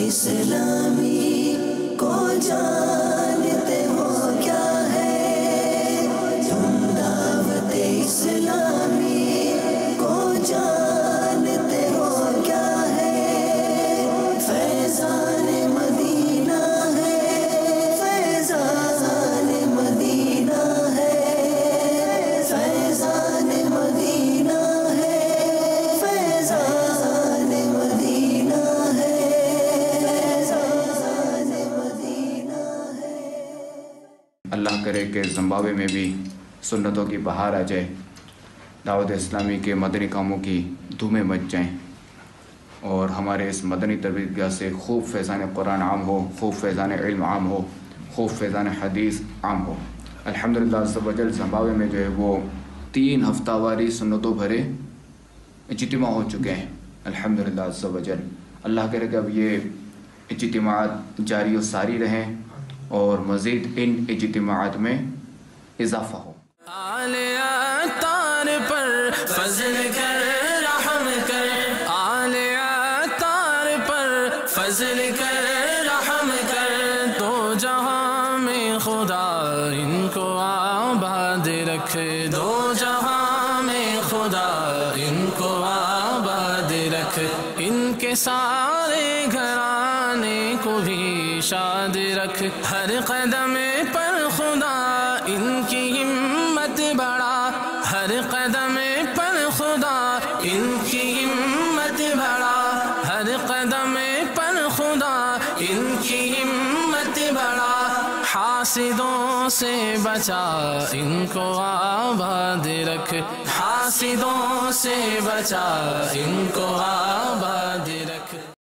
اسلامی کو جانتے ہو کیا ہے، تم دعوت اسلامی کو جانتے ہو کیا ہے، فیضان مدینہ ہے، فیضان مدینہ ہے، فیضان مدینہ ہے، فیضان مدینہ ہے، فیضان مدینہ ہے۔ اللہ کرے کہ زمبابوے میں بھی سنتوں کی بہار آ جائے، دعوت اسلامی کے مدنی کاموں کی دھومیں مچ جائیں، اور ہمارے اس مدنی تربیت گاہ سے خوب فیضان قرآن عام ہو، خوب فیضان علم عام ہو، خوب فیضان حدیث عام ہو۔ الحمدللہ عز و جل زمبابوے میں جو ہے وہ 3 ہفتہ واری سنتوں بھرے اجتماع ہو چکے ہیں الحمدللہ عز و جل۔ اللہ کرے کہ اب یہ اجتماعات جاری و ساری رہیں اور مزید ان اجتماعات میں اضافہ ہو۔ آل عطار پر فضل کر رحم کر، آل عطار پر فضل کر رحم کر، تو جہاں میں خدا ان کو آباد رکھ، دو جہاں میں خدا ان کو آباد رکھ، ان کے سارے گھرانے کو بھی شاد رکھ، ہر قدم پر خدا ان کی ہمت بڑھا، ہر قدم پر خدا ان کی ہمت بڑھا، ہر قدم پر خدا ان کی ہمت بڑھا، حاسدوں سے بچا ان کو آباد رکھ، حاسدوں سے بچا ان کو آباد رکھ۔